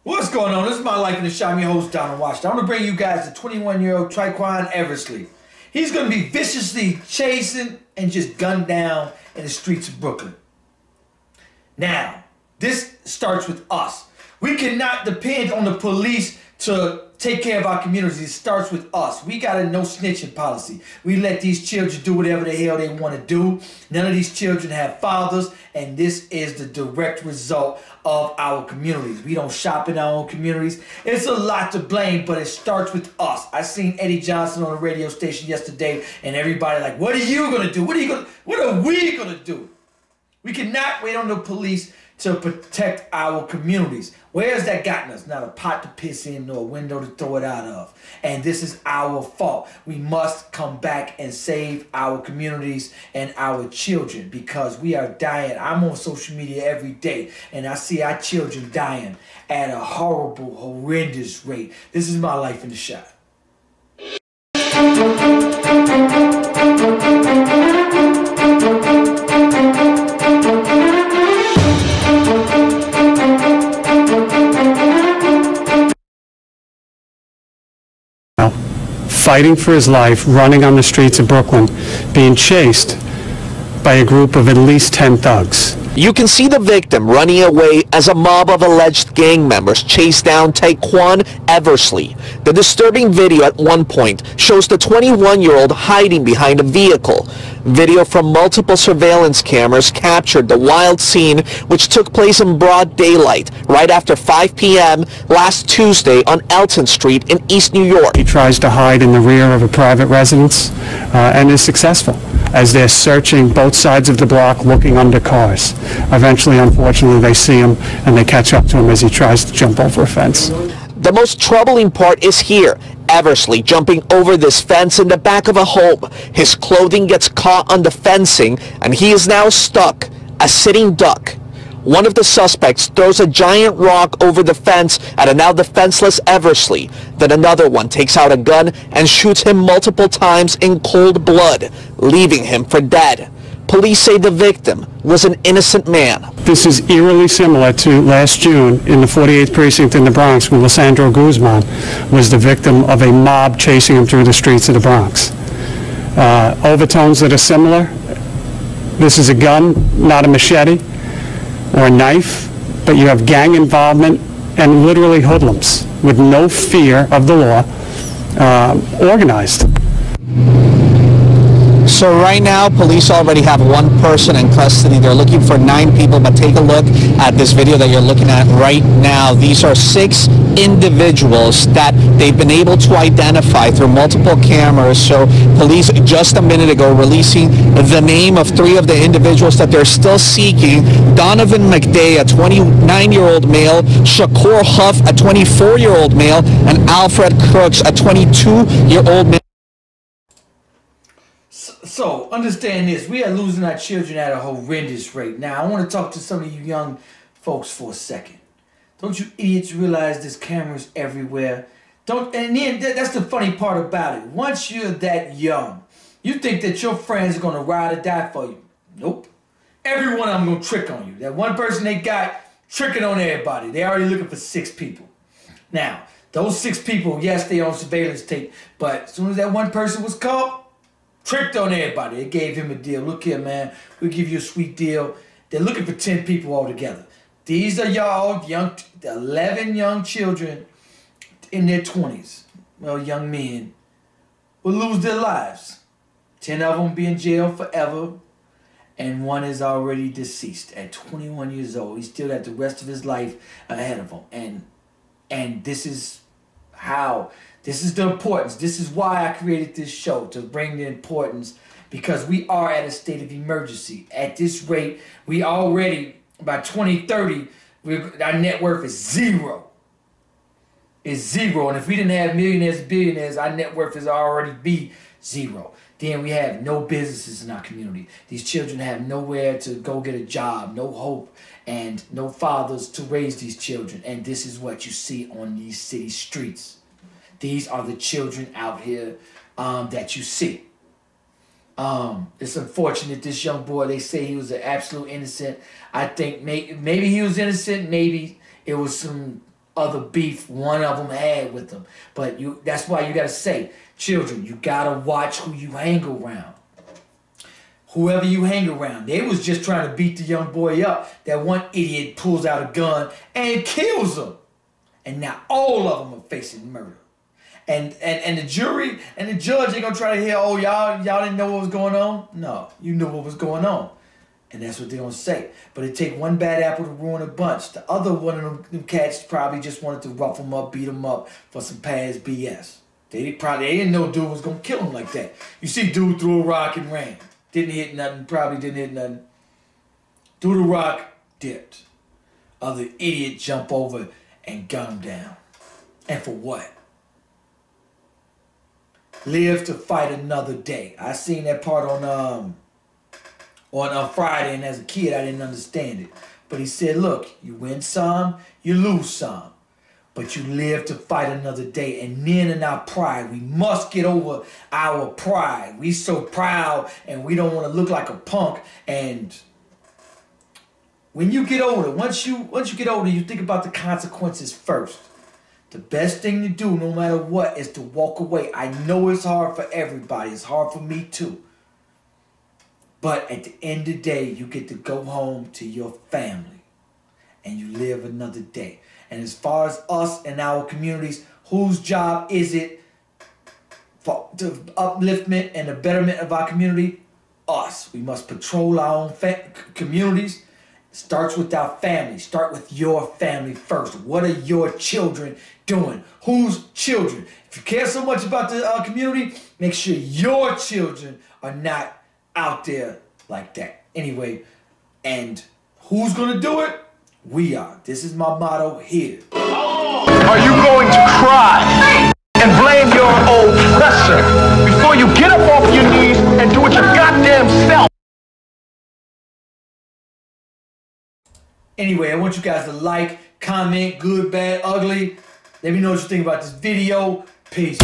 What's going on? This is my Life in the Shot. I'm your host, Donald Washington. I'm going to bring you guys the 21-year-old Triquan Eversley. He's going to be viciously chasing and just gunned down in the streets of Brooklyn. Now, this starts with us. We cannot depend on the police to take care of our communities. It starts with us. We got a no snitching policy. We let these children do whatever the hell they want to do. None of these children have fathers, and this is the direct result of our communities. We don't shop in our own communities. It's a lot to blame, but it starts with us. I seen Eddie Johnson on the radio station yesterday, and everybody like, what are you gonna do? What are we gonna do? We cannot wait on the police to protect our communities. Where has that gotten us? Not a pot to piss in nor a window to throw it out of. And this is our fault. We must come back and save our communities and our children because we are dying. I'm on social media every day and I see our children dying at a horrible, horrendous rate. This is my Life in the Shot. Fighting for his life, running on the streets of Brooklyn, being chased by a group of at least 10 thugs. You can see the victim running away as a mob of alleged gang members chase down Triquan Eversley. The disturbing video at one point shows the 21-year-old hiding behind a vehicle. Video from multiple surveillance cameras captured the wild scene, which took place in broad daylight right after 5 p.m. last Tuesday on Elton Street in East New York. He tries to hide in the rear of a private residence and is successful as they're searching both sides of the block looking under cars. Eventually, unfortunately, they see him and they catch up to him as he tries to jump over a fence. The most troubling part is here. Eversley jumping over this fence in the back of a home. His clothing gets caught on the fencing and he is now stuck, a sitting duck. One of the suspects throws a giant rock over the fence at a now defenseless Eversley. Then another one takes out a gun and shoots him multiple times in cold blood, leaving him for dead. Police say the victim was an innocent man. This is eerily similar to last June in the 48th precinct in the Bronx when Lisandro Guzman was the victim of a mob chasing him through the streets of the Bronx. Overtones that are similar. This is a gun, not a machete or a knife, but you have gang involvement and literally hoodlums with no fear of the law, organized. So right now, police already have one person in custody. They're looking for 9 people, but take a look at this video that you're looking at right now. These are 6 individuals that they've been able to identify through multiple cameras. So police just a minute ago releasing the name of 3 of the individuals that they're still seeking. Donovan McDay, a 29-year-old male, Shakur Huff, a 24-year-old male, and Alfred Crooks, a 22-year-old male. So, understand this. We are losing our children at a horrendous rate. Now, I want to talk to some of you young folks for a second. Don't you idiots realize there's cameras everywhere? And then that's the funny part about it. Once you're that young, you think that your friends are going to ride or die for you. Nope. Every one of them going to trick on you. That one person they got tricking on everybody. They already looking for 6 people. Now, those 6 people, yes, they on surveillance tape. But as soon as that one person was caught, tricked on everybody. They gave him a deal. Look here, man. We'll give you a sweet deal. They're looking for 10 people altogether. These are y'all, 11 young children in their 20s. Well, young men will lose their lives. 10 of them be in jail forever. And 1 is already deceased at 21 years old. He still got the rest of his life ahead of him. And this is how... This is the importance. This is why I created this show, to bring the importance, because we are at a state of emergency. At this rate, we already, by 2030, our net worth is 0. It's 0. And if we didn't have millionaires and billionaires, our net worth is already be 0. Then we have no businesses in our community. These children have nowhere to go get a job, no hope, and no fathers to raise these children. And this is what you see on these city streets. These are the children out here that you see. It's unfortunate this young boy, they say he was an absolute innocent. I think maybe he was innocent, maybe it was some other beef one of them had with them. But that's why you got to say, children, you got to watch who you hang around. Whoever you hang around. They was just trying to beat the young boy up. That one idiot pulls out a gun and kills him. And now all of them are facing murder. And the jury and the judge ain't gonna try to hear, oh, y'all didn't know what was going on? No, you knew what was going on. And that's what they're gonna say. But it take one bad apple to ruin a bunch. The other one of them cats probably just wanted to rough them up, beat them up for some past BS. They didn't know dude was gonna kill him like that. You see dude threw a rock and ran. Didn't hit nothing, probably didn't hit nothing. Threw the rock, dipped. Other idiot jump over and gun him down. And for what? Live to fight another day. I seen that part on Friday, and as a kid I didn't understand it. But he said, look, you win some, you lose some. But you live to fight another day. And then in our pride, we must get over our pride. We so proud and we don't want to look like a punk. And when you get older, once you get older, you think about the consequences first. The best thing to do, no matter what, is to walk away. I know it's hard for everybody. It's hard for me too. But at the end of the day, you get to go home to your family. And you live another day. And as far as us and our communities, whose job is it for the upliftment and the betterment of our community? Us. We must patrol our own communities. It starts with our family. Start with your family first. What are your children doing? Whose children? If you care so much about the community, make sure your children are not out there like that. Anyway, and who's going to do it? We are. This is my motto here. Are you going to cry and blame your oppressor before you get up off your knees and do it your goddamn self? Anyway, I want you guys to like, comment, good, bad, ugly. Let me know what you think about this video. Peace.